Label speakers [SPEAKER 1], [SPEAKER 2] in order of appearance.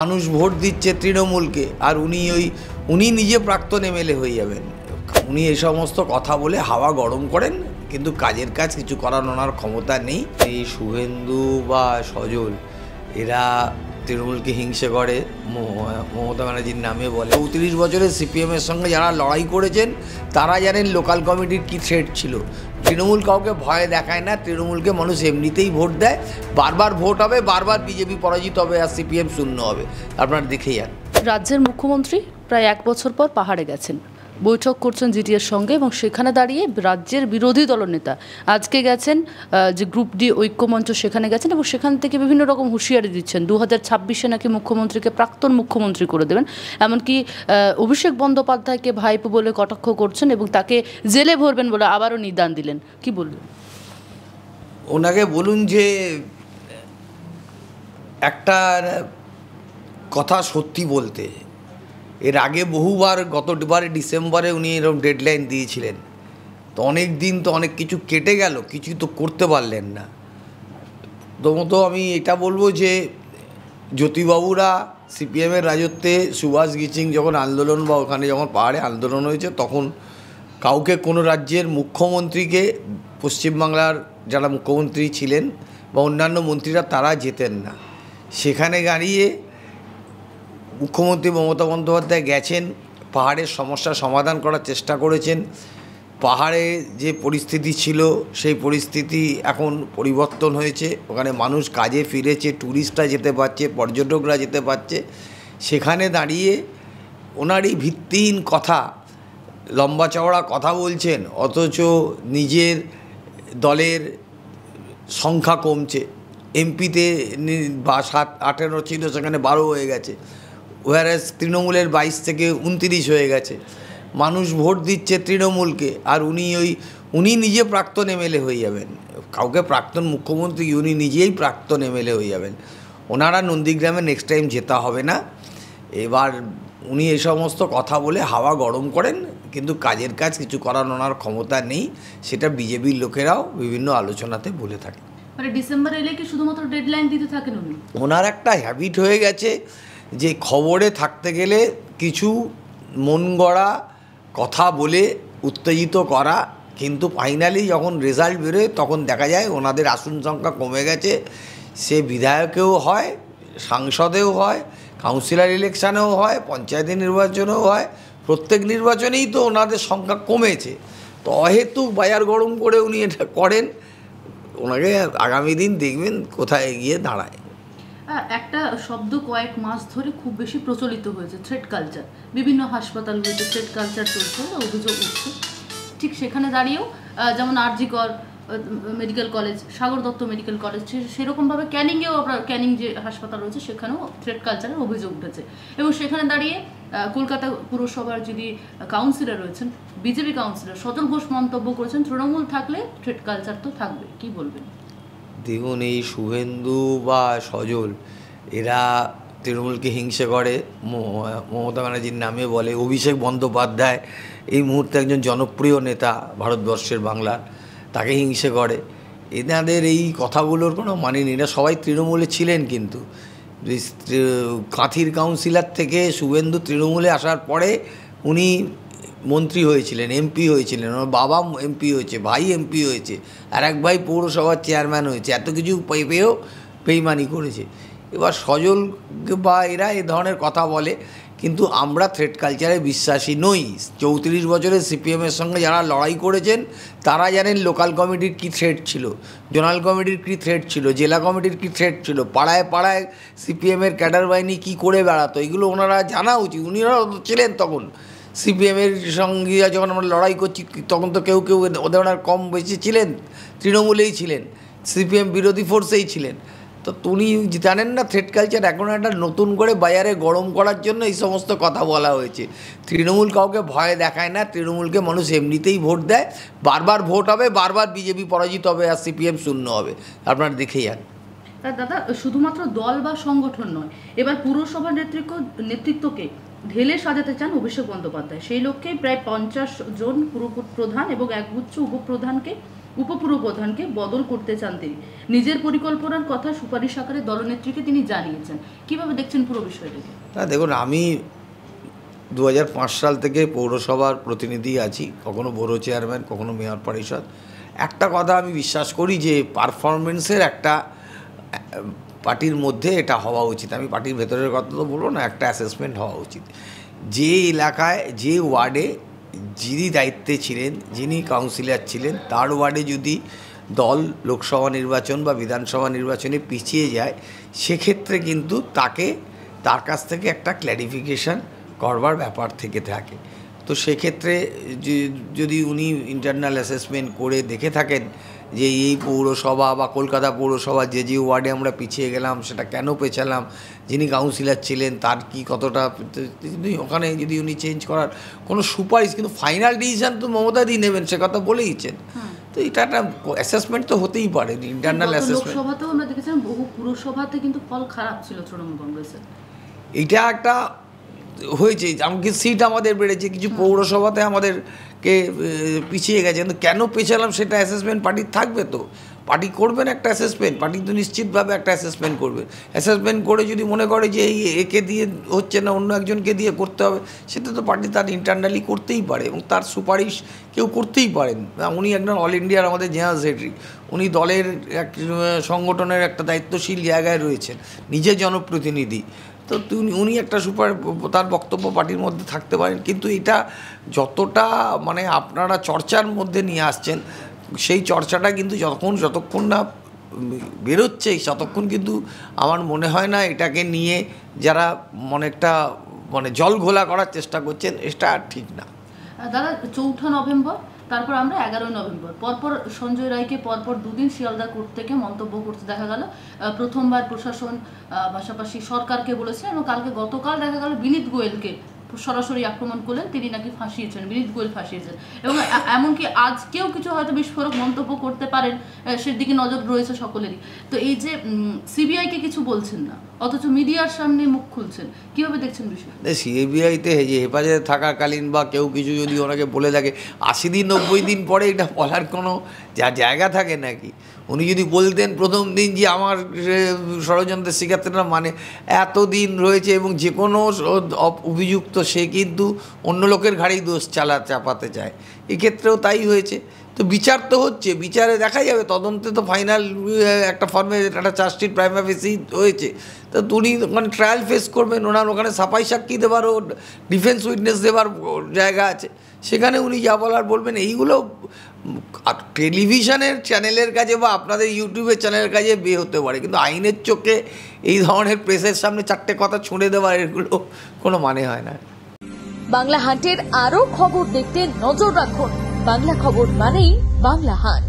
[SPEAKER 1] মানুষ ভোট দিচ্ছে তৃণমূলকে, আর উনি নিজে প্রাক্তন এমএলএ হয়ে যাবেন। উনি এই সমস্ত কথা বলে হাওয়া গরম করেন, কিন্তু কাজের কাজ কিছু করার ওনার ক্ষমতা নেই। এই শুভেন্দু বা সজল এরা তৃণমূলকে হিংসে করে, মমতা ব্যানার্জির নামে বলে। ৩৪ বছরের সিপিএমের সঙ্গে যারা লড়াই করেছেন তারা জানেন লোকাল কমিটির কী থ্রেট ছিল। তৃণমূল কাউকে ভয় দেখায় না, তৃণমূলকে মানুষ এমনিতেই ভোট দেয়। বারবার ভোট হবে, বারবার বিজেপি পরাজিত হবে আর সিপিএম শূন্য হবে। আপনারা দেখে যান।
[SPEAKER 2] রাজ্যের মুখ্যমন্ত্রী প্রায় 1 বছর পর পাহাড়ে গেছেন, বৈঠক করছেন জিটিএর সঙ্গে, এবং সেখানে দাঁড়িয়ে রাজ্যের বিরোধী দলনেতা আজকে গেছেন যে গ্রুপ ডি ঐক্যমঞ্চ, সেখানে গেছেন এবং সেখান থেকে বিভিন্ন রকম হুঁশিয়ারি দিচ্ছেন। 2026-এ নাকি মুখ্যমন্ত্রীকে প্রাক্তন মুখ্যমন্ত্রী করে দেবেন, এমনকি অভিষেক বন্দ্যোপাধ্যায়কে ভাইপো বলে কটাক্ষ করছেন এবং তাকে জেলে ভরবেন বলে আবারও নিদান দিলেন। কি বলবেন?
[SPEAKER 1] ওনাকে বলুন যে একটা কথা সত্যি বলতে। এর আগে বহুবার, গতবারে ডিসেম্বরে উনি এরকম ডেডলাইন দিয়েছিলেন, তো অনেক দিন তো অনেক কিছু কেটে গেল, কিছু তো করতে পারলেন না। তো আমি এটা বলবো যে জ্যোতিবাবুরা সিপিএমের রাজত্বে সুভাষ গিচিং যখন আন্দোলন বা ওখানে যখন পাহাড়ে আন্দোলন হয়েছে, তখন কাউকে কোনো রাজ্যের মুখ্যমন্ত্রীকে, পশ্চিমবাংলার যারা মুখ্যমন্ত্রী ছিলেন বা অন্যান্য মন্ত্রীরা, তারা যেতেন না। সেখানে দাঁড়িয়ে মুখ্যমন্ত্রী মমতা বন্দ্যোপাধ্যায় গেছেন, পাহাড়ের সমস্যার সমাধান করার চেষ্টা করেছেন। পাহাড়ে যে পরিস্থিতি ছিল সেই পরিস্থিতি এখন পরিবর্তন হয়েছে, ওখানে মানুষ কাজে ফিরেছে, ট্যুরিস্টরা যেতে পারছে, পর্যটকরা যেতে পারছে। সেখানে দাঁড়িয়ে ওনার এই ভিত্তিহীন কথা, লম্বা চওড়া কথা বলছেন, অথচ নিজের দলের সংখ্যা কমছে। এমপিতে 7-18 ছিল, সেখানে 12 হয়ে গেছে, ওয়ারেস তৃণমূলের 22 থেকে 29 হয়ে গেছে। মানুষ ভোট দিচ্ছে তৃণমূলকে, আর উনি নিজে প্রাক্তন এমএলএ হয়ে যাবেন। কাউকে প্রাক্তন মুখ্যমন্ত্রী, উনি নিজেই প্রাক্তন এমএলএ হয়ে যাবেন। ওনারা নন্দীগ্রামে নেক্সট টাইম যেতে হবে না। এবার উনি এই সমস্ত কথা বলে হাওয়া গরম করেন, কিন্তু কাজের কাজ কিছু করার ওনার ক্ষমতা নেই। সেটা বিজেপির লোকেরাও বিভিন্ন আলোচনাতে বলে থাকে।
[SPEAKER 2] মানে ডিসেম্বর এলে কি শুধুমাত্র ডেডলাইন দিতে থাকেন উনি?
[SPEAKER 1] ওনার একটা হ্যাবিট হয়ে গেছে যে খবরে থাকতে গেলে কিছু মন গড়া কথা বলে উত্তেজিত করা, কিন্তু ফাইনালি যখন রেজাল্ট বেরোয় তখন দেখা যায় ওনাদের আসন সংখ্যা কমে গেছে। সে বিধায়কেও হয়, সাংসদেও হয়, কাউন্সিলর ইলেকশানেও হয়, পঞ্চায়েত নির্বাচনেও হয়। প্রত্যেক নির্বাচনেই তো ওনাদের সংখ্যা কমেছে। তো অহেতুক বাজার গরম করে উনি এটা করেন। ওনাকে আগামী দিন দেখবেন কোথায় গিয়ে দাঁড়ায়।
[SPEAKER 2] একটা শব্দ কয়েক মাস ধরে খুব বেশি প্রচলিত হয়েছে, থ্রেট কালচার। বিভিন্ন হাসপাতালগুলোতে থ্রেট কালচার চলছে, অভিযোগ উঠছে। ঠিক সেখানে দাঁড়িয়েও যেমন RG Kar medical college, Sagar Dutta medical college, সেরকমভাবে ক্যানিংয়েও ক্যানিং যে হাসপাতাল রয়েছে সেখানেও থ্রেট কালচারের অভিযোগ উঠেছে। এবং সেখানে দাঁড়িয়ে কলকাতা পুরসভার যিনি কাউন্সিলর রয়েছেন, বিজেপি কাউন্সিলর সজল ঘোষ মন্তব্য করেছেন, তৃণমূল থাকলে থ্রেট কালচার তো থাকবে। কি বলবেন?
[SPEAKER 1] দেখুন, এই শুভেন্দু বা সজল এরা তৃণমূলকে হিংসে করে, মমতা ব্যানার্জির নামে বলে। অভিষেক বন্দ্যোপাধ্যায় এই মুহূর্তে একজন জনপ্রিয় নেতা ভারতবর্ষের, বাংলার, তাকে হিংসে করে। এনাদের এই কথাগুলোর কোনো মানে নেই। এরা সবাই তৃণমূলে ছিলেন, কিন্তু কাঁথির কাউন্সিলর থেকে শুভেন্দু তৃণমূলে আসার পরে উনি মন্ত্রী হয়েছিলেন, এমপি হয়েছিলেন। ওর বাবা এমপি হয়েছে, ভাই এমপি হয়েছে, আর এক ভাই পৌরসভার চেয়ারম্যান হয়েছে। এত কিছু পেয়েও বেইমানি করেছে। এবার সজল বা এরা এ ধরনের কথা বলে, কিন্তু আমরা থ্রেট কালচারে বিশ্বাসী নই। 34 বছরের সিপিএমের সঙ্গে যারা লড়াই করেছেন তারা জানেন লোকাল কমিটির কী থ্রেট ছিল, জোনাল কমিটির কী থ্রেট ছিল, জেলা কমিটির কী থ্রেট ছিল, পাড়ায় পাড়ায় সিপিএমের ক্যাডার বাহিনী কী করে বেড়াতো, এগুলো ওনারা জানা উচিত। উনিরাও ছিলেন তখন সিপিএমের সঙ্গে, যখন আমরা লড়াই করছি তখন তো কেউ কেউ ওদের ওনার কম বেশি ছিলেন, তৃণমূলেই ছিলেন, সিপিএম বিরোধী ফোর্সেই ছিলেন। তো উনি জানেন না থ্রেট কালচার এখন একটা নতুন করে বাজারে গরম করার জন্য এই সমস্ত কথা বলা হয়েছে। তৃণমূল কাউকে ভয় দেখায় না, তৃণমূলকে মানুষ এমনিতেই ভোট দেয়। বারবার ভোট হবে, বারবার বিজেপি পরাজিত হবে আর সিপিএম শূন্য হবে। আপনারা দেখে যান।
[SPEAKER 2] দাদা, শুধুমাত্র দল বা সংগঠন নয়, এবার পুরসভার নেতৃত্বকে ঢেলে সাজাতে চান অভিষেক বন্দ্যোপাধ্যায়। সেই লক্ষ্যেই প্রায় 50 জন পুর প্রধান এবং একগুচ্ছ উপপ্রধানকে উপপুরপ্রধানকে বদল করতে চান তিনি। নিজের পরিকল্পনার কথা সুপারিশ আকারে দলনেত্রীকে তিনি জানিয়েছেন। কিভাবে দেখছেন পুরো বিষয়টাকে?
[SPEAKER 1] দেখুন, আমি 2005 সাল থেকে পৌরসভার প্রতিনিধি আছি, কখনো বড় চেয়ারম্যান, কখনো মেয়র পরিষদ। একটা কথা আমি বিশ্বাস করি যে পারফরমেন্সের একটা পার্টির মধ্যে এটা হওয়া উচিত। আমি পার্টির ভেতরের কথা তো বলবো না, একটা অ্যাসেসমেন্ট হওয়া উচিত। যে এলাকায়, যে ওয়ার্ডে যিনি দায়িত্বে ছিলেন, যিনি কাউন্সিলর ছিলেন, তার ওয়ার্ডে যদি দল লোকসভা নির্বাচন বা বিধানসভা নির্বাচনে পিছিয়ে যায়, সেক্ষেত্রে কিন্তু তার কাছ থেকে একটা ক্ল্যারিফিকেশান করবার ব্যাপার থেকে থাকে। তো সেক্ষেত্রে যদি উনি ইন্টারনাল অ্যাসেসমেন্ট করে দেখে থাকেন যে এই পৌরসভা বা কলকাতা পৌরসভা যে ওয়ার্ডে আমরা পিছিয়ে গেলাম, সেটা কেন পেছালাম, যিনি কাউন্সিলর ছিলেন তার কি কতটা, ওখানে যদি উনি চেঞ্জ করার কোনো সুপারিশ, কিন্তু ফাইনাল ডিসিশন তো মমতাদি নেবেন, সে কথা বলেইছেন। তো এটা একটা অ্যাসেসমেন্ট তো হতেই পারে, ইন্টারনাল অ্যাসেসমেন্ট।
[SPEAKER 2] লোকসভাতেও আমরা দেখেছিলাম বহু পুরসভাতে কিন্তু ফল খারাপ ছিল তৃণমূল কংগ্রেসের।
[SPEAKER 1] এটা একটা হয়েছে, এমনকি সিট আমাদের বেড়েছে, কিছু পৌরসভাতে আমাদেরকে পিছিয়ে গেছে। কিন্তু কেন পেছালাম সেটা অ্যাসেসমেন্ট পার্টির থাকবে। তো পার্টি করবেন একটা অ্যাসেসমেন্ট, পার্টি তো নিশ্চিতভাবে একটা অ্যাসেসমেন্ট করবে। অ্যাসেসমেন্ট করে যদি মনে করে যে এই একে দিয়ে হচ্ছে না, অন্য একজনকে দিয়ে করতে হবে, সেটা তো পার্টি তার ইন্টারনালি করতেই পারে এবং তার সুপারিশ কেউ করতেই পারেন। উনি একজন অল ইন্ডিয়ার আমাদের জেনারেল সেক্রেটারি, উনি দলের এক সংগঠনের একটা দায়িত্বশীল জায়গায় রয়েছেন, নিজে জনপ্রতিনিধি। তো উনি একটা তার বক্তব্য পার্টির মধ্যে থাকতে পারেন। কিন্তু এটা যতটা মানে আপনারা চর্চার মধ্যে নিয়ে আসছেন, সেই চর্চাটা কিন্তু যতক্ষণ না বেরোচ্ছে, ততক্ষণ কিন্তু আমার মনে হয় না এটাকে নিয়ে যারা অনেকটা জল ঘোলা করার চেষ্টা করছেন, এটা ঠিক না।
[SPEAKER 2] দাদা, 4 নভেম্বর, তারপর আমরা 11 নভেম্বর পরপর সঞ্জয় রায়কে পরপর দুদিন শিয়ালদা কোর্ট থেকে মন্তব্য করতে দেখা গেল। প্রথমবার প্রশাসন পাশাপাশি সরকারকে বলেছে, এবং গতকাল দেখা গেল বিনীত গোয়েলকে সরাসরি আক্রমণ করলেন, তিনি নাকি ফাঁসিয়েছেন, বিনীত গোয়েল ফাঁসিয়েছেন। এবং এমনকি আজকেও কিছু হয়তো বিস্ফোরক মন্তব্য করতে পারেন, সেদিকে নজর রয়েছে সকলেরই। তো এই যে সিবিআইকে কিছু বলছেন না, অথচ মিডিয়ার সামনে মুখ খুলছেন, কিভাবে দেখছেন বিষয়?
[SPEAKER 1] সিবিআইতে হেফাজতে থাকাকালীন বা কেউ কিছু যদি ওনাকে বলে থাকে, 80 দিন 90 দিন পরে এটা বলার কোনো জায়গা থাকে নাকি? উনি যদি বলতেন প্রথম দিন যে আমার ষড়যন্ত্রের শিকাররা এতদিন রয়েছে এবং যে কোনো অভিযুক্ত সে কিন্তু অন্য লোকের ঘাড়েই দোষ চাপাতে চায়, এক্ষেত্রেও তাই হয়েছে। তো বিচার তো হচ্ছে, বিচারে দেখা যাবে, তদন্তে তো ফাইনাল একটা ফর্মে একটা চার্জশিট প্রাইমা ফেসি হয়েছে। তো উনি ওখানে ট্রায়াল ফেস করবেন, ওনার ওখানে সাফাই সাক্ষী দেওয়ারও, ডিফেন্স উইটনেস দেওয়ার জায়গা আছে, সেখানে উনি যা বলার বলবেন। এইগুলো টেলিভিশনের চ্যানেলের কাছে বা আপনাদের ইউটিউবের চ্যানেলের কাছে হতে পারে, কিন্তু আইনের চোখে এই ধরনের প্রেসের সামনে 4টে কথা ছুঁড়ে দেওয়ার এগুলো কোনো মানে হয় না।
[SPEAKER 3] বাংলা হান্টের আরও খবর দেখতে নজর রাখুন। বাংলা খবর মানেই বাংলা হান্ট।